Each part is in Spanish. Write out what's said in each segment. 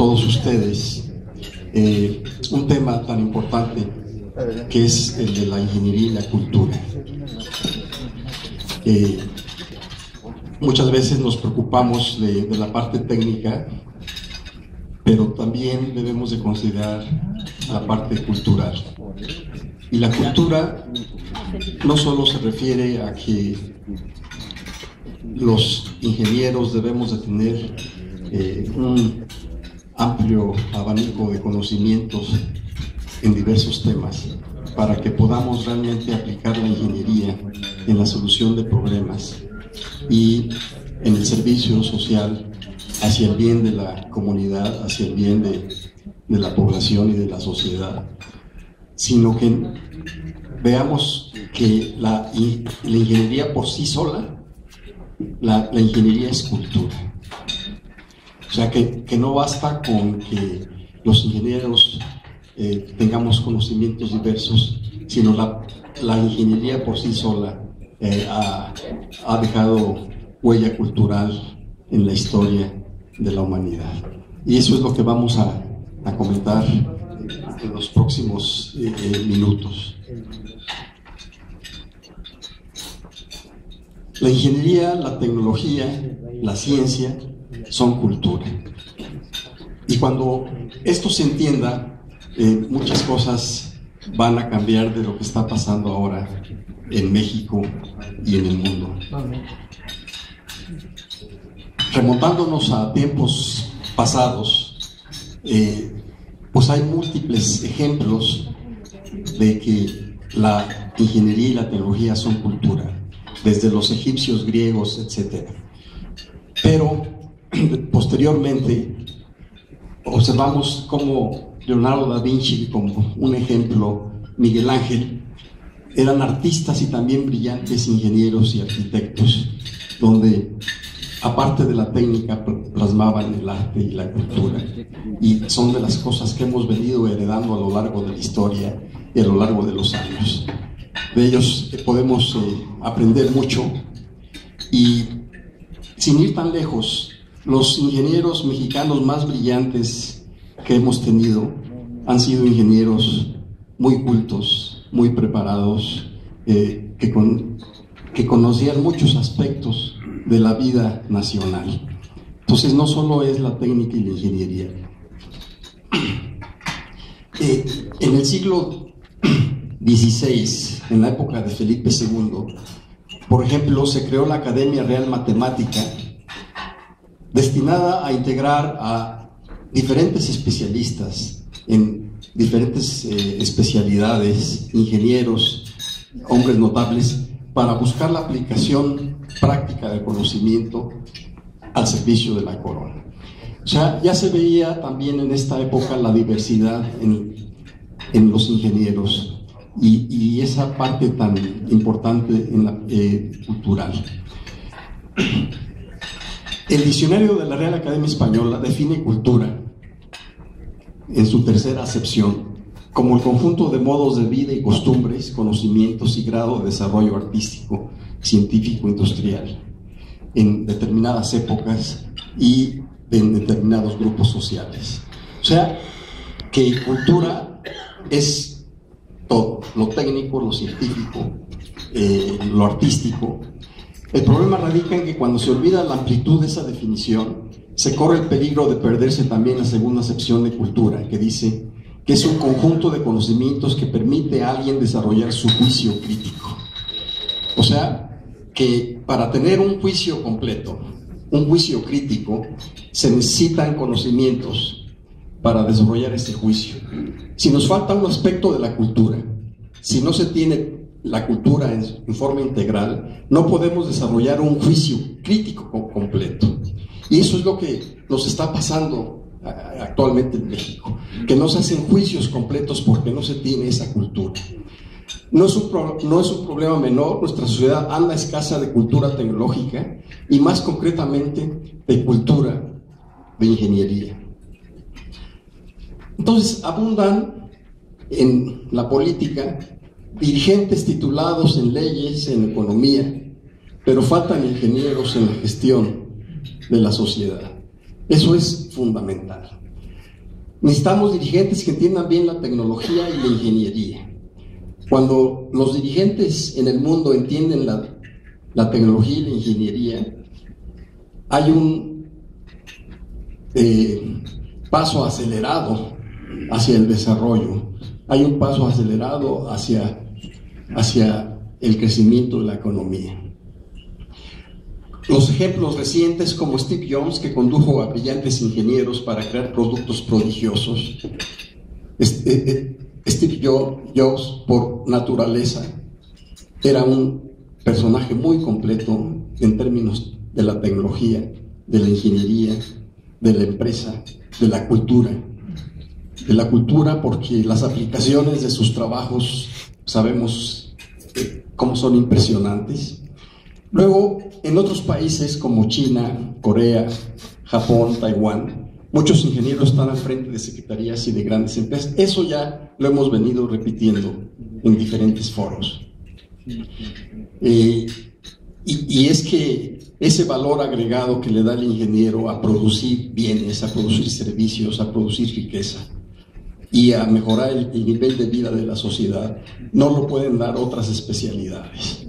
todos ustedes un tema tan importante que es el de la ingeniería y la cultura. Muchas veces nos preocupamos de la parte técnica, pero también debemos de considerar la parte cultural. Y la cultura no solo se refiere a que los ingenieros debemos de tener un amplio abanico de conocimientos en diversos temas para que podamos realmente aplicar la ingeniería en la solución de problemas y en el servicio social hacia el bien de la comunidad, hacia el bien de la población y de la sociedad, sino que veamos que la ingeniería por sí sola, la ingeniería es cultura. O sea, que no basta con que los ingenieros tengamos conocimientos diversos, sino la ingeniería por sí sola ha dejado huella cultural en la historia de la humanidad. Y eso es lo que vamos a comentar en los próximos minutos. La ingeniería, la tecnología, la ciencia son cultura. Y cuando esto se entienda, muchas cosas van a cambiar de lo que está pasando ahora en México y en el mundo. Remontándonos a tiempos pasados, pues hay múltiples ejemplos de que la ingeniería y la tecnología son cultura, desde los egipcios, griegos, etc. Pero posteriormente observamos cómo Leonardo da Vinci, como un ejemplo, Miguel Ángel, eran artistas y también brillantes ingenieros y arquitectos, donde aparte de la técnica plasmaban el arte y la cultura, y son de las cosas que hemos venido heredando a lo largo de la historia y a lo largo de los años. De ellos podemos aprender mucho, y sin ir tan lejos, los ingenieros mexicanos más brillantes que hemos tenido han sido ingenieros muy cultos, muy preparados, que conocían muchos aspectos de la vida nacional. Entonces no solo es la técnica y la ingeniería. En el siglo XVI, en la época de Felipe II, por ejemplo, se creó la Academia Real Matemática, destinada a integrar a diferentes especialistas en diferentes especialidades, ingenieros, hombres notables, para buscar la aplicación práctica del conocimiento al servicio de la corona. O sea, ya se veía también en esta época la diversidad en los ingenieros y esa parte tan importante en la cultural. El diccionario de la Real Academia Española define cultura, en su tercera acepción, como el conjunto de modos de vida y costumbres, conocimientos y grado de desarrollo artístico, científico, industrial, en determinadas épocas y en determinados grupos sociales. O sea, que cultura es todo, lo técnico, lo científico, lo artístico. El problema radica en que cuando se olvida la amplitud de esa definición, se corre el peligro de perderse también la segunda acepción de cultura, que dice que es un conjunto de conocimientos que permite a alguien desarrollar su juicio crítico. O sea, que para tener un juicio completo, un juicio crítico, se necesitan conocimientos para desarrollar ese juicio. Si nos falta un aspecto de la cultura, si no se tiene la cultura en forma integral, no podemos desarrollar un juicio crítico completo. Y eso es lo que nos está pasando actualmente en México, que no se hacen juicios completos porque no se tiene esa cultura. No es un problema menor, nuestra sociedad anda escasa de cultura tecnológica y más concretamente de cultura de ingeniería. Entonces abundan en la política dirigentes titulados en leyes, en economía, pero faltan ingenieros en la gestión de la sociedad. Eso es fundamental. Necesitamos dirigentes que entiendan bien la tecnología y la ingeniería. Cuando los dirigentes en el mundo entienden la tecnología y la ingeniería, hay un paso acelerado hacia el desarrollo, hay un paso acelerado hacia el crecimiento de la economía. Los ejemplos recientes, como Steve Jobs, que condujo a brillantes ingenieros para crear productos prodigiosos. Steve Jobs, por naturaleza, era un personaje muy completo en términos de la tecnología, de la ingeniería, de la empresa, de la cultura. De la cultura, porque las aplicaciones de sus trabajos sabemos cómo son impresionantes. Luego, en otros países como China, Corea, Japón, Taiwán, muchos ingenieros están al frente de secretarías y de grandes empresas. Eso ya lo hemos venido repitiendo en diferentes foros. Y es que ese valor agregado que le da el ingeniero a producir bienes, a producir servicios, a producir riqueza y a mejorar el nivel de vida de la sociedad, no lo pueden dar otras especialidades.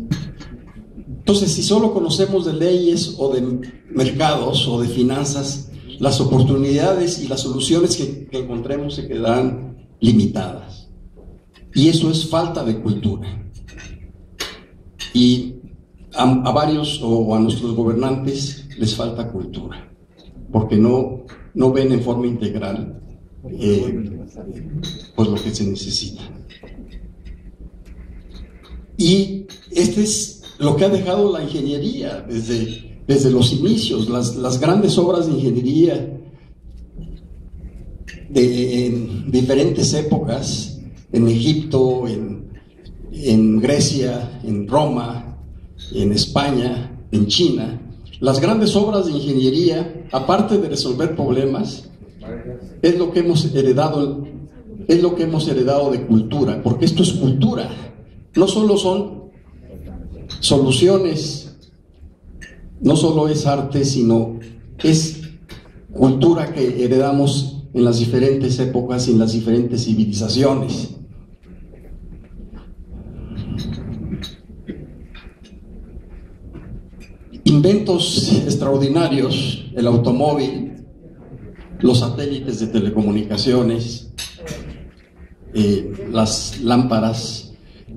Entonces, si solo conocemos de leyes o de mercados o de finanzas, las oportunidades y las soluciones que encontremos se quedarán limitadas. Y eso es falta de cultura. Y a varios o a nuestros gobernantes les falta cultura, porque no ven en forma integral pues lo que se necesita. Y este es lo que ha dejado la ingeniería desde los inicios. Las grandes obras de ingeniería en diferentes épocas, en Egipto, en Grecia, en Roma, en España, en China, las grandes obras de ingeniería, aparte de resolver problemas, es lo que hemos heredado de cultura, porque esto es cultura. No solo son soluciones, no solo es arte, sino es cultura que heredamos en las diferentes épocas y en las diferentes civilizaciones. Inventos extraordinarios, el automóvil, los satélites de telecomunicaciones, las lámparas,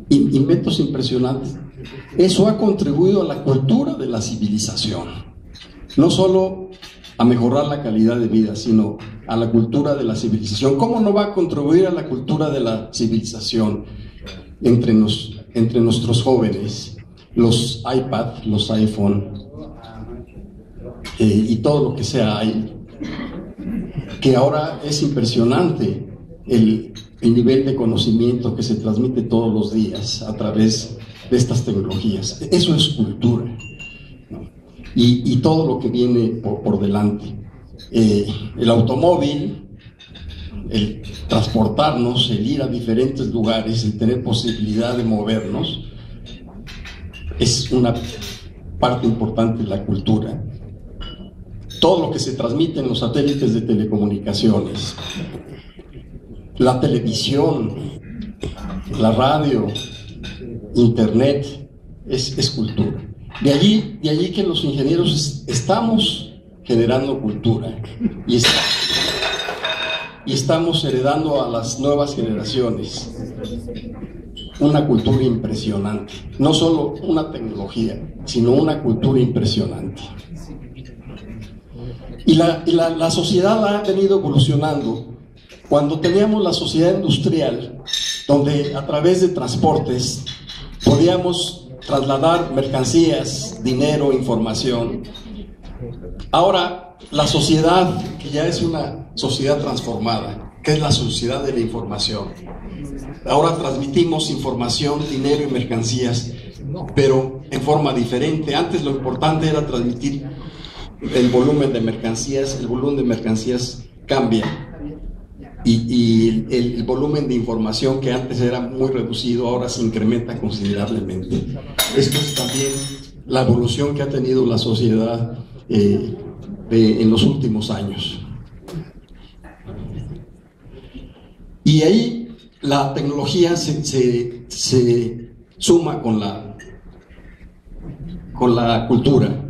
inventos impresionantes. Eso ha contribuido a la cultura de la civilización, no solo a mejorar la calidad de vida, sino a la cultura de la civilización. ¿Cómo no va a contribuir a la cultura de la civilización entre nuestros jóvenes? Los iPad, los iPhone y todo lo que sea ahí, que ahora es impresionante el nivel de conocimiento que se transmite todos los días a través de estas tecnologías. Eso es cultura, ¿no? Y todo lo que viene por delante. El automóvil, el transportarnos, el ir a diferentes lugares, el tener posibilidad de movernos, es una parte importante de la cultura. Todo lo que se transmite en los satélites de telecomunicaciones, la televisión, la radio, internet, es cultura. De allí que los ingenieros estamos generando cultura y estamos heredando a las nuevas generaciones una cultura impresionante, no solo una tecnología, sino una cultura impresionante. Y la sociedad ha venido evolucionando. Cuando teníamos la sociedad industrial, donde a través de transportes podíamos trasladar mercancías, dinero, información, ahora la sociedad, que ya es una sociedad transformada, que es la sociedad de la información, ahora transmitimos información, dinero y mercancías, pero en forma diferente. Antes lo importante era transmitir el volumen de mercancías. El volumen de mercancías cambia y el volumen de información, que antes era muy reducido, ahora se incrementa considerablemente. Esto es también la evolución que ha tenido la sociedad en los últimos años. Y ahí la tecnología se suma con la cultura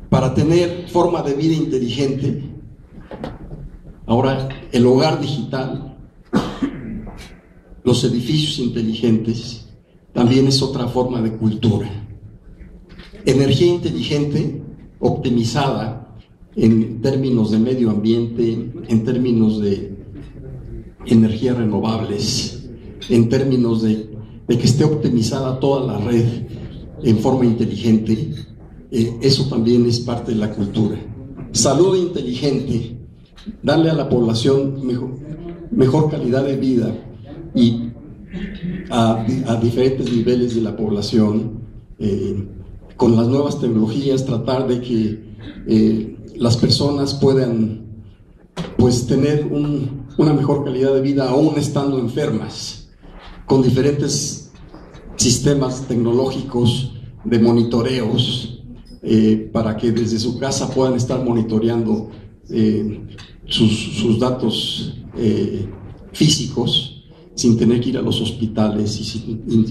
para tener forma de vida inteligente. Ahora, el hogar digital, los edificios inteligentes, también es otra forma de cultura. Energía inteligente, optimizada en términos de medio ambiente, en términos de energías renovables, en términos de que esté optimizada toda la red en forma inteligente, eso también es parte de la cultura. Salud inteligente, darle a la población mejor calidad de vida y a diferentes niveles de la población, con las nuevas tecnologías tratar de que las personas puedan pues tener una mejor calidad de vida aún estando enfermas, con diferentes sistemas tecnológicos de monitoreos, para que desde su casa puedan estar monitoreando sus datos físicos sin tener que ir a los hospitales y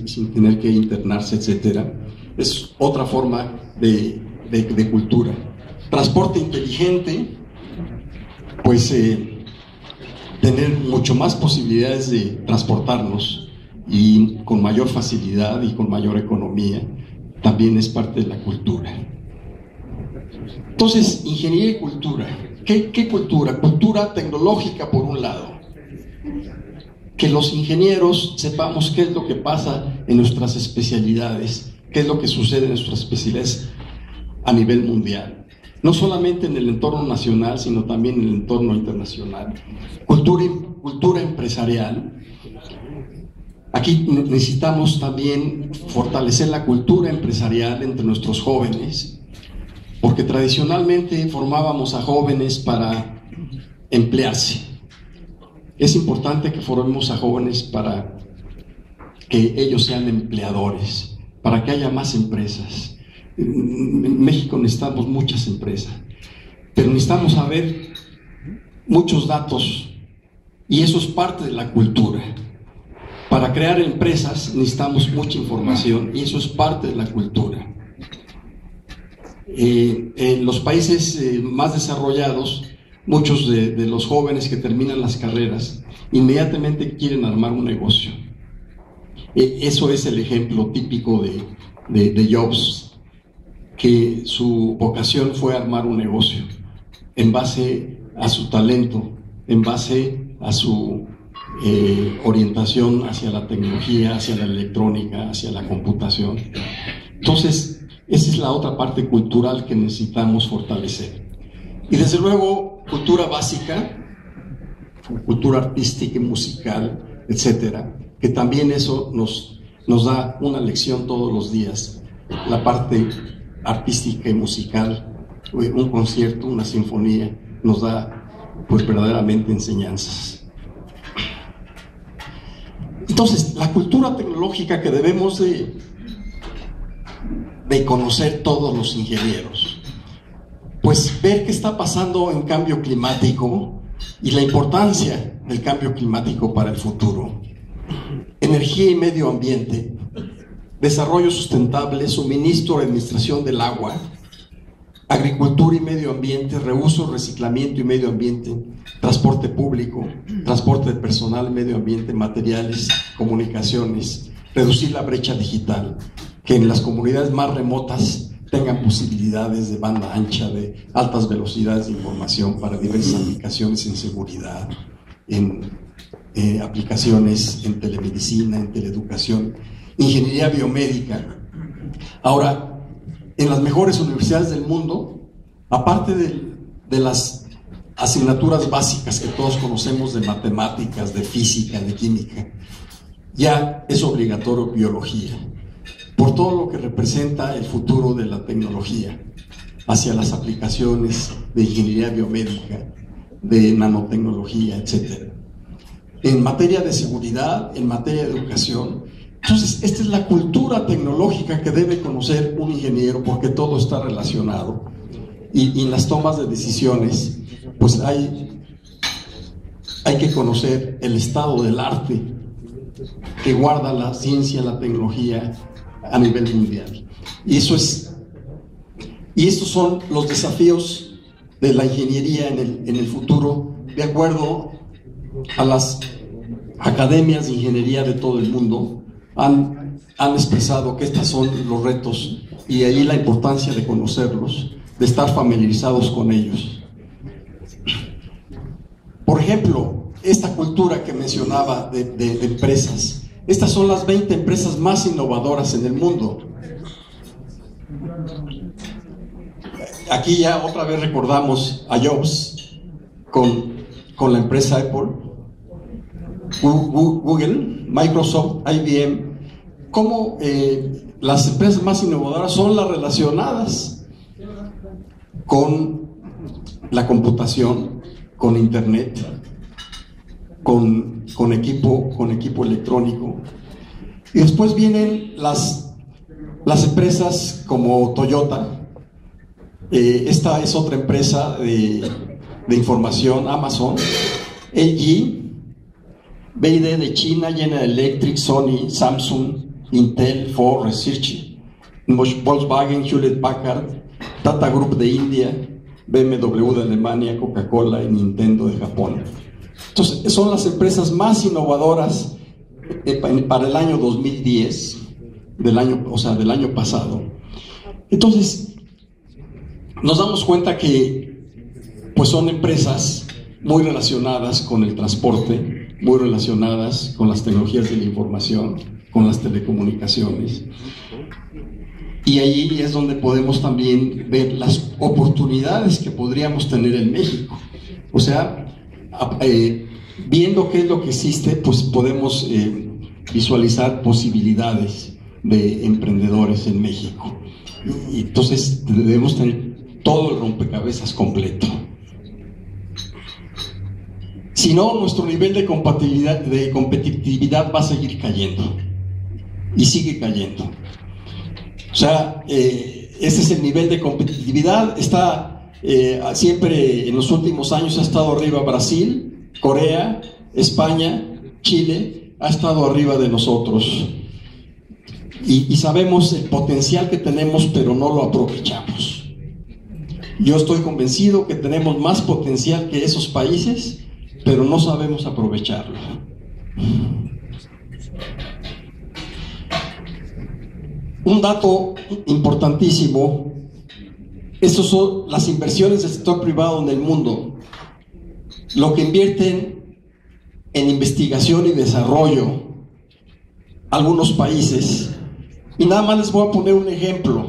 sin tener que internarse, etcétera. Es otra forma de cultura. Transporte inteligente, pues tener mucho más posibilidades de transportarnos y con mayor facilidad y con mayor economía, también es parte de la cultura. Entonces, ingeniería y cultura. ¿Qué cultura? Cultura tecnológica, por un lado. Que los ingenieros sepamos qué es lo que pasa en nuestras especialidades, qué es lo que sucede en nuestras especialidades a nivel mundial. No solamente en el entorno nacional, sino también en el entorno internacional. Cultura empresarial. Aquí necesitamos también fortalecer la cultura empresarial entre nuestros jóvenes, porque tradicionalmente formábamos a jóvenes para emplearse. Es importante que formemos a jóvenes para que ellos sean empleadores, para que haya más empresas. En México necesitamos muchas empresas, pero necesitamos saber muchos datos, y eso es parte de la cultura. Para crear empresas necesitamos mucha información, y eso es parte de la cultura. En los países más desarrollados, muchos de los jóvenes que terminan las carreras inmediatamente quieren armar un negocio. Eso es el ejemplo típico de Jobs, que su vocación fue armar un negocio en base a su talento, en base a su orientación hacia la tecnología, hacia la electrónica, hacia la computación. Entonces, esa es la otra parte cultural que necesitamos fortalecer. Y desde luego, cultura básica, cultura artística y musical, etcétera, que también eso nos da una lección todos los días. La parte artística y musical, un concierto, una sinfonía, nos da pues verdaderamente enseñanzas. Entonces, la cultura tecnológica que debemos de conocer todos los ingenieros, pues ver qué está pasando en cambio climático y la importancia del cambio climático para el futuro. Energía y medio ambiente, desarrollo sustentable, suministro y administración del agua, agricultura y medio ambiente, reuso, reciclamiento y medio ambiente, transporte público, transporte de personal, medio ambiente, materiales, comunicaciones, reducir la brecha digital, que en las comunidades más remotas tengan posibilidades de banda ancha, de altas velocidades de información para diversas aplicaciones en seguridad, en aplicaciones en telemedicina, en teleeducación, ingeniería biomédica. Ahora, en las mejores universidades del mundo, aparte de las asignaturas básicas que todos conocemos de matemáticas, de física, de química, ya es obligatorio biología, por todo lo que representa el futuro de la tecnología hacia las aplicaciones de ingeniería biomédica, de nanotecnología, etc. En materia de seguridad, en materia de educación. Entonces, esta es la cultura tecnológica que debe conocer un ingeniero, porque todo está relacionado. Y en las tomas de decisiones, pues hay hay que conocer el estado del arte que guarda la ciencia, la tecnología a nivel mundial. Y estos son los desafíos de la ingeniería en el futuro, de acuerdo a las academias de ingeniería de todo el mundo. Han expresado que estos son los retos, y ahí la importancia de conocerlos, de estar familiarizados con ellos. Por ejemplo, esta cultura que mencionaba de empresas, estas son las 20 empresas más innovadoras en el mundo. Aquí ya otra vez recordamos a Jobs con la empresa Apple, Google, Microsoft, IBM. Cómo las empresas más innovadoras son las relacionadas con la computación, con internet, con equipo electrónico. Y después vienen las empresas como Toyota. Esta es otra empresa de información, Amazon, LG, BYD de China, General Electric, Sony, Samsung, Intel, Ford, Research, Volkswagen, Hewlett Packard, Tata Group de India, BMW de Alemania, Coca-Cola y Nintendo de Japón. Entonces, son las empresas más innovadoras para el año 2010, del año pasado. Entonces, nos damos cuenta que pues son empresas muy relacionadas con el transporte, muy relacionadas con las tecnologías de la información, con las telecomunicaciones. Y ahí es donde podemos también ver las oportunidades que podríamos tener en México. O sea, viendo qué es lo que existe, pues podemos visualizar posibilidades de emprendedores en México. Y entonces debemos tener todo el rompecabezas completo. Si no, nuestro nivel de competitividad va a seguir cayendo. Y sigue cayendo. O sea, ese es el nivel de competitividad. Está siempre en los últimos años ha estado arriba Brasil, Corea, España, Chile, ha estado arriba de nosotros. Y sabemos el potencial que tenemos, pero no lo aprovechamos. Yo estoy convencido que tenemos más potencial que esos países, pero no sabemos aprovecharlo. Un dato importantísimo: estas son las inversiones del sector privado en el mundo, lo que invierten en investigación y desarrollo algunos países. Y nada más les voy a poner un ejemplo.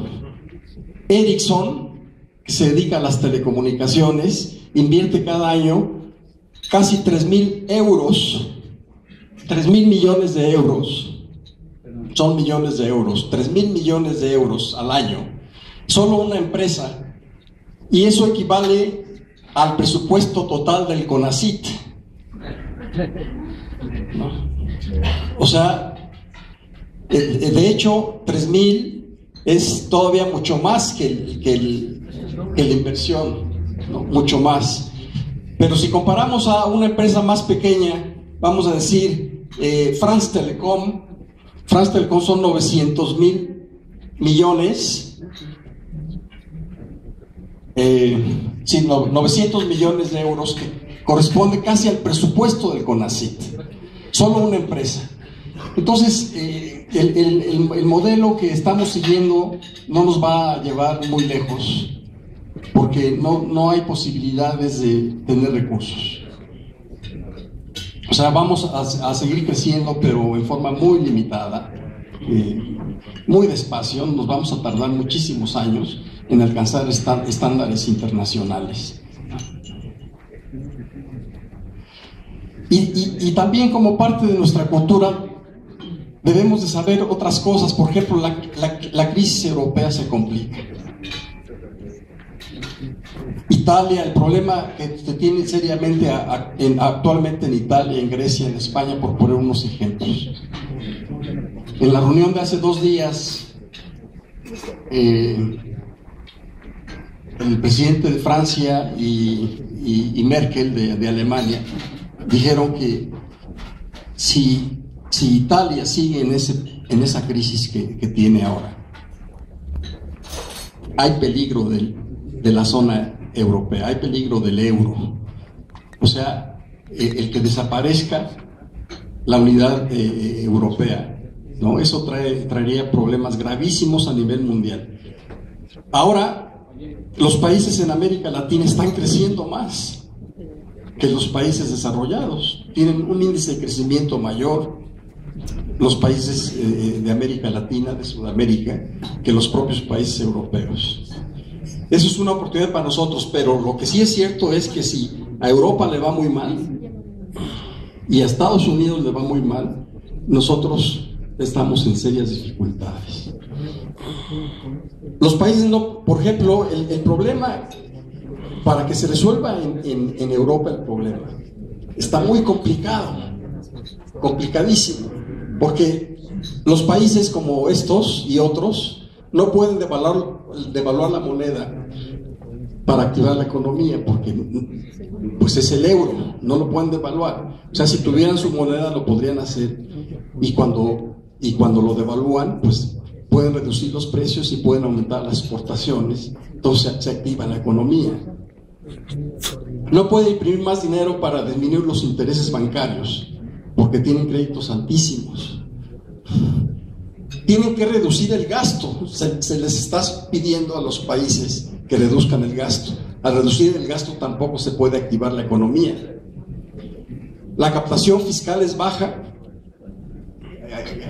Ericsson, que se dedica a las telecomunicaciones, invierte cada año casi 3.000 euros, 3.000 millones de euros, son millones de euros, 3.000 millones de euros al año, solo una empresa, y eso equivale al presupuesto total del CONACYT, ¿no? O sea, de hecho 3.000 es todavía mucho más que la inversión, ¿no? Mucho más. Pero si comparamos a una empresa más pequeña, vamos a decir France Telecom son 900.000 millones, 900 millones de euros, que corresponde casi al presupuesto del CONACYT, solo una empresa. Entonces, el modelo que estamos siguiendo no nos va a llevar muy lejos, porque no hay posibilidades de tener recursos. O sea, vamos a seguir creciendo, pero en forma muy limitada, muy despacio. Nos vamos a tardar muchísimos años en alcanzar estándares internacionales. Y también, como parte de nuestra cultura, debemos de saber otras cosas. Por ejemplo, la crisis europea se complica. Italia, el problema que se tiene seriamente actualmente en Italia, en Grecia, en España, por poner unos ejemplos. En la reunión de hace 2 días, el presidente de Francia y Merkel de Alemania dijeron que si Italia sigue en esa crisis que tiene ahora, hay peligro de la zona europea, hay peligro del euro. O sea, el que desaparezca la unidad europea, ¿no? Eso traería problemas gravísimos a nivel mundial. Ahora, los países en América Latina están creciendo más que los países desarrollados, tienen un índice de crecimiento mayor los países de América Latina, de Sudamérica, que los propios países europeos. Eso es una oportunidad para nosotros, pero lo que sí es cierto es que si a Europa le va muy mal y a Estados Unidos le va muy mal, nosotros estamos en serias dificultades. Los países no, por ejemplo, el problema, para que se resuelva en Europa el problema, está muy complicado, complicadísimo, porque los países como estos y otros no pueden devaluar la moneda para activar la economía, porque pues es el euro, no lo pueden devaluar. O sea, si tuvieran su moneda lo podrían hacer, y cuando lo devalúan, pues pueden reducir los precios y pueden aumentar las exportaciones, entonces se activa la economía. No puede imprimir más dinero para disminuir los intereses bancarios, porque tienen créditos altísimos. Tienen que reducir el gasto, se les está pidiendo a los países que reduzcan el gasto. Al reducir el gasto tampoco se puede activar la economía. La captación fiscal es baja.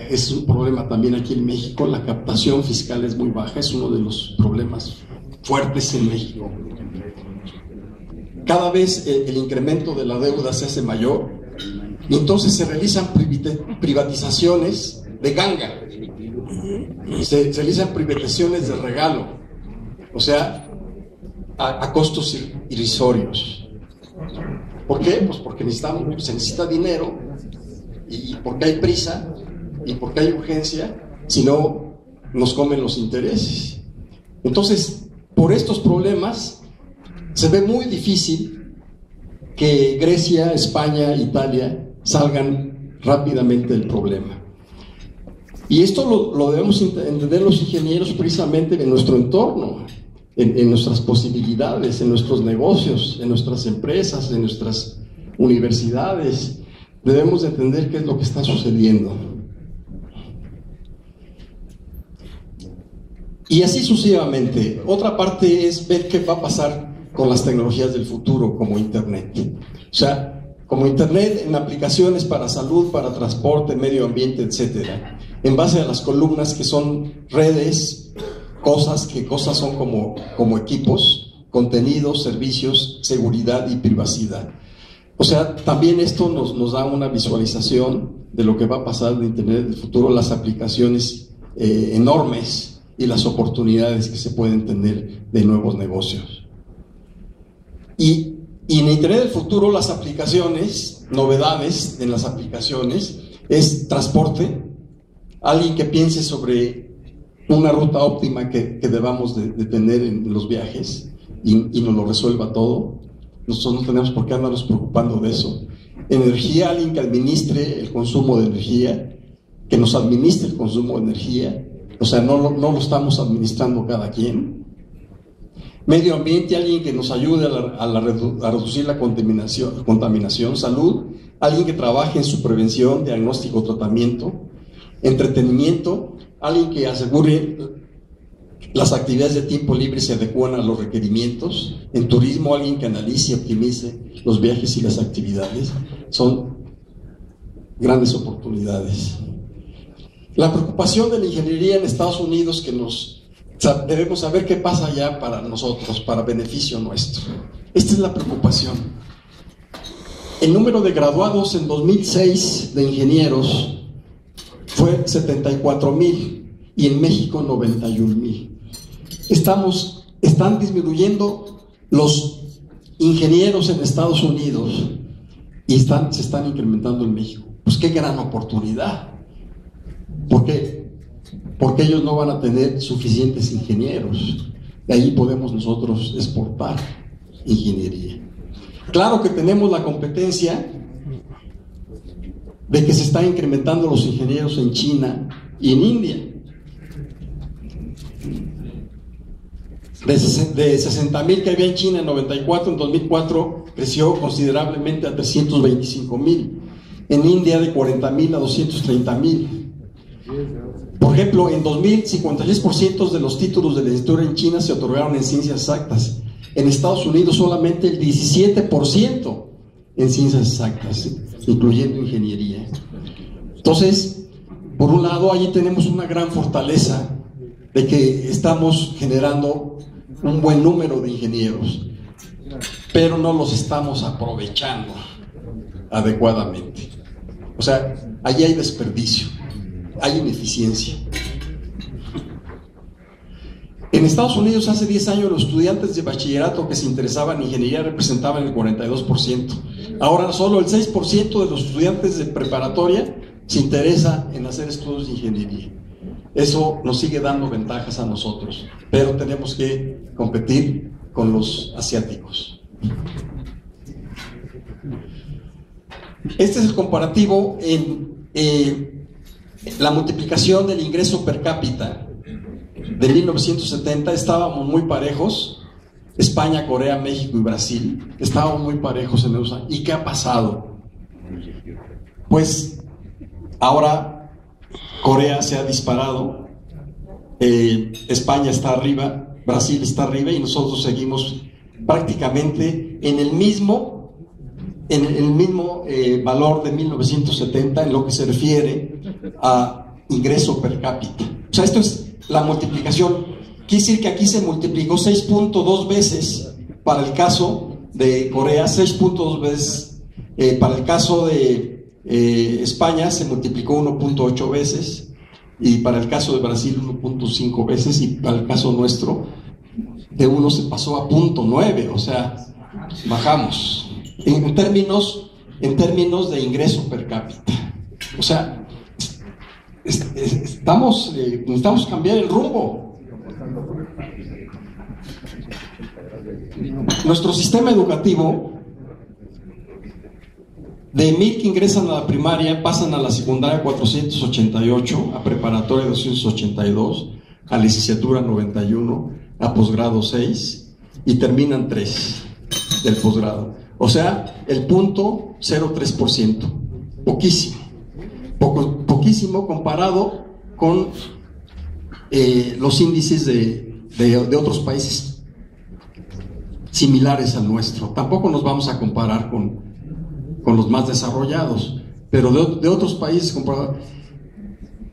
Es un problema también aquí en México, la captación fiscal es muy baja, es uno de los problemas fuertes en México. Cada vez el incremento de la deuda se hace mayor, y entonces se realizan privatizaciones de ganga, se realizan privatizaciones de regalo, o sea, a costos irrisorios. ¿Por qué? Pues porque se necesita dinero, y porque hay prisa, y porque hay urgencia, si no nos comen los intereses. Entonces, por estos problemas se ve muy difícil que Grecia, España, Italia salgan rápidamente del problema. Y esto lo debemos entender los ingenieros precisamente en nuestro entorno, en nuestras posibilidades, en nuestros negocios, en nuestras empresas, en nuestras universidades. Debemos entender qué es lo que está sucediendo. Y así sucesivamente. Otra parte es ver qué va a pasar con las tecnologías del futuro, como Internet. O sea, como Internet en aplicaciones para salud, para transporte, medio ambiente, etcétera, en base a las columnas que son redes, que cosas son como equipos, contenidos, servicios, seguridad y privacidad. O sea, también esto nos da una visualización de lo que va a pasar de Internet del futuro, las aplicaciones enormes y las oportunidades que se pueden tener de nuevos negocios. Y en Internet del futuro, las aplicaciones, novedades en las aplicaciones, es transporte. Alguien que piense sobre una ruta óptima que debamos de tener en los viajes y nos lo resuelva todo. Nosotros no tenemos por qué andarnos preocupando de eso. Energía, alguien que administre el consumo de energía, que nos administre el consumo de energía. O sea, no lo estamos administrando cada quien. Medio ambiente, alguien que nos ayude a reducir la contaminación. Salud, alguien que trabaje en su prevención, diagnóstico, tratamiento. Entretenimiento, alguien que asegure las actividades de tiempo libre se adecúan a los requerimientos. En turismo, alguien que analice y optimice los viajes y las actividades. Son grandes oportunidades. La preocupación de la ingeniería en Estados Unidos, que debemos saber qué pasa allá para nosotros, para beneficio nuestro. Esta es la preocupación. El número de graduados en 2006 de ingenieros fue 74,000 y en México 91,000. Están disminuyendo los ingenieros en Estados Unidos y se están incrementando en México. Pues qué gran oportunidad. ¿Por qué? Porque ellos no van a tener suficientes ingenieros. De ahí podemos nosotros exportar ingeniería. Claro que tenemos la competencia de que se están incrementando los ingenieros en China y en India. De 60,000 que había en China en 94, en 2004 creció considerablemente a 325,000. En India de 40,000 a 230,000. Por ejemplo, en 2000, 56% de los títulos de licenciatura en China se otorgaron en ciencias exactas. En Estados Unidos solamente el 17% en ciencias exactas, incluyendo ingeniería. Entonces, por un lado, allí tenemos una gran fortaleza de que estamos generando un buen número de ingenieros, pero no los estamos aprovechando adecuadamente. O sea, allí hay desperdicio, hay ineficiencia. En Estados Unidos hace 10 años los estudiantes de bachillerato que se interesaban en ingeniería representaban el 42%. Ahora solo el 6% de los estudiantes de preparatoria se interesa en hacer estudios de ingeniería. Eso nos sigue dando ventajas a nosotros, pero tenemos que competir con los asiáticos. Este es el comparativo en la multiplicación del ingreso per cápita. De 1970 estábamos muy parejos, España, Corea, México y Brasil, estábamos muy parejos en esos años. ¿Y qué ha pasado? Pues ahora Corea se ha disparado, España está arriba, Brasil está arriba y nosotros seguimos prácticamente en el mismo valor de 1970 en lo que se refiere a ingreso per cápita. O sea, esto es la multiplicación. Quiere decir que aquí se multiplicó 6.2 veces para el caso de Corea, 6.2 veces para el caso de España se multiplicó 1.8 veces, y para el caso de Brasil 1.5 veces, y para el caso nuestro de 1 se pasó a 0.9, o sea, bajamos en términos de ingreso per cápita. O sea, necesitamos cambiar el rumbo. Nuestro sistema educativo, de 1,000 que ingresan a la primaria, pasan a la secundaria 488, a preparatoria 282, a licenciatura 91, a posgrado 6, y terminan 3 del posgrado. O sea, el 0.03%, poquísimo, poquísimo comparado con los índices de otros países similares al nuestro. Tampoco nos vamos a comparar con los más desarrollados, pero de otros países comparados.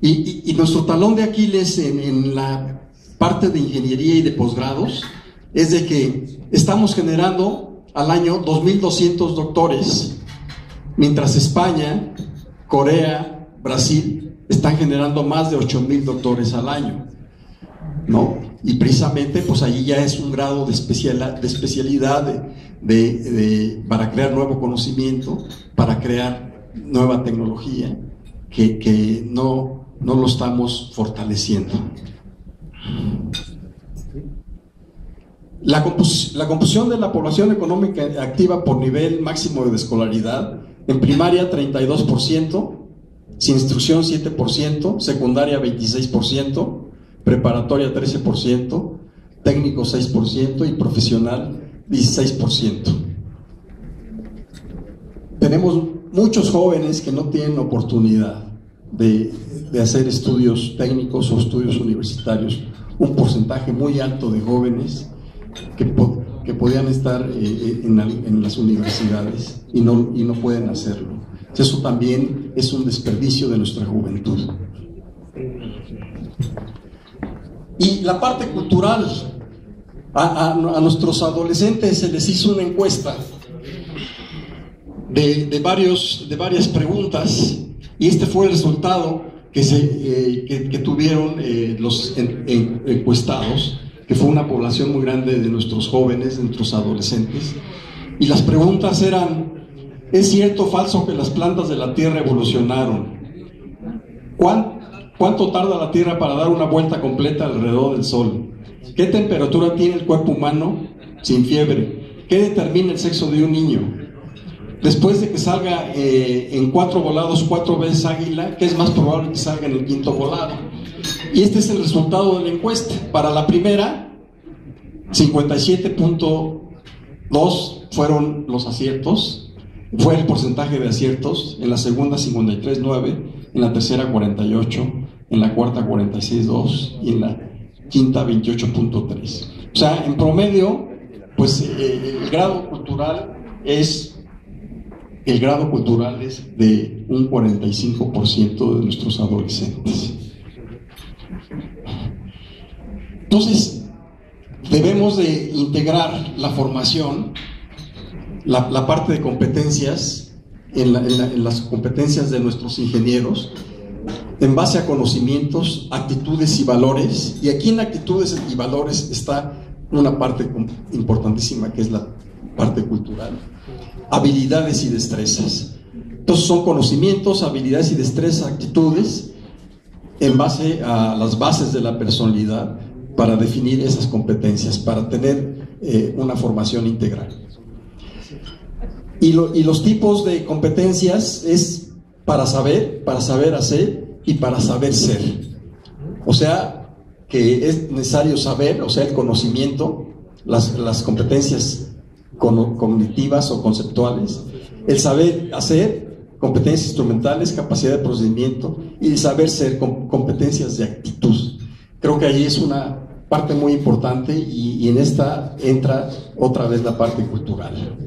Y nuestro talón de Aquiles en la parte de ingeniería y de posgrados es de que estamos generando al año 2,200 doctores, mientras España, Corea, Brasil están generando más de 8,000 doctores al año, ¿no? Y precisamente pues allí ya es un grado de especialidad para crear nuevo conocimiento, para crear nueva tecnología que no lo estamos fortaleciendo. La composición de la población económica activa por nivel máximo de escolaridad: en primaria 32%, sin instrucción 7%, secundaria 26%, preparatoria 13%, técnico 6% y profesional 16%. Tenemos muchos jóvenes que no tienen oportunidad de hacer estudios técnicos o estudios universitarios, un porcentaje muy alto de jóvenes que podían estar en las universidades y no pueden hacerlo. Eso también es un desperdicio de nuestra juventud. Y la parte cultural, a nuestros adolescentes se les hizo una encuesta de varias preguntas, y este fue el resultado que tuvieron los encuestados, que fue una población muy grande de nuestros jóvenes, de nuestros adolescentes. Y las preguntas eran: ¿es cierto o falso que las plantas de la Tierra evolucionaron? ¿Cuánto tarda la Tierra para dar una vuelta completa alrededor del Sol? ¿Qué temperatura tiene el cuerpo humano sin fiebre? ¿Qué determina el sexo de un niño? después de que salga en 4 volados 4 veces águila, ¿qué es más probable que salga en el 5.º volado? Y este es el resultado de la encuesta. Para la primera, 57.2 fueron los aciertos, fue el porcentaje de aciertos. En la segunda, 53.9, en la tercera, 48, en la cuarta, 46.2 y en la quinta, 28.3. O sea, en promedio, pues el grado cultural es de un 45% de nuestros adolescentes. Entonces, debemos de integrar la formación, la parte de competencias, en las competencias de nuestros ingenieros, en base a conocimientos, actitudes y valores. Y aquí en actitudes y valores está una parte importantísima, que es la parte cultural. Habilidades y destrezas. Entonces son conocimientos, habilidades y destrezas, actitudes, en base a las bases de la personalidad, para definir esas competencias, para tener una formación integral. Y los tipos de competencias es para saber hacer y para saber ser. O sea, que es necesario saber, o sea, el conocimiento, las competencias cognitivas o conceptuales, el saber hacer, competencias instrumentales, capacidad de procedimiento, y el saber ser, competencias de actitud. Creo que ahí es una parte muy importante, y en esta entra otra vez la parte cultural.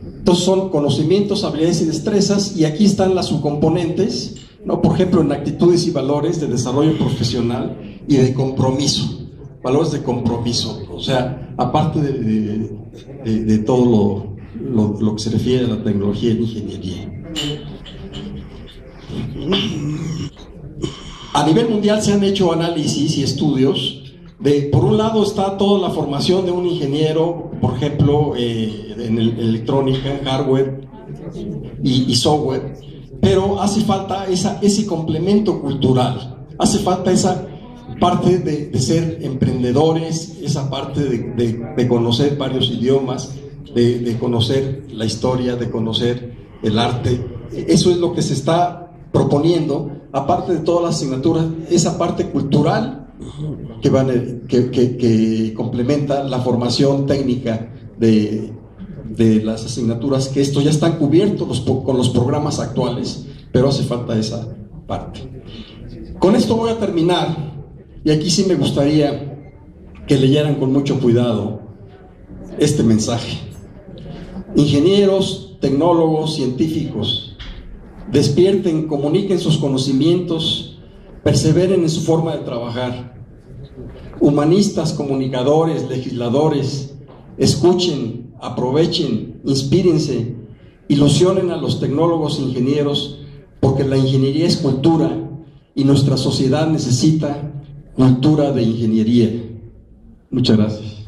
Entonces son conocimientos, habilidades y destrezas, y aquí están las subcomponentes, ¿no? Por ejemplo, en actitudes y valores de desarrollo profesional y de compromiso, valores de compromiso, o sea, aparte de todo lo que se refiere a la tecnología y la ingeniería. A nivel mundial se han hecho análisis y estudios por un lado está toda la formación de un ingeniero, por ejemplo, en electrónica, hardware y software, pero hace falta ese complemento cultural, hace falta esa parte de ser emprendedores, esa parte de conocer varios idiomas, de conocer la historia, de conocer el arte. Eso es lo que se está proponiendo, aparte de todas las asignaturas, esa parte cultural que complementa la formación técnica de las asignaturas, que esto ya están cubiertos con los programas actuales, pero hace falta esa parte. Con esto voy a terminar, y aquí sí me gustaría que leyeran con mucho cuidado este mensaje. Ingenieros, tecnólogos, científicos, despierten, comuniquen sus conocimientos, perseveren en su forma de trabajar. Humanistas, comunicadores, legisladores, escuchen, aprovechen, inspírense, ilusionen a los tecnólogos e ingenieros, porque la ingeniería es cultura y nuestra sociedad necesita cultura de ingeniería. Muchas gracias.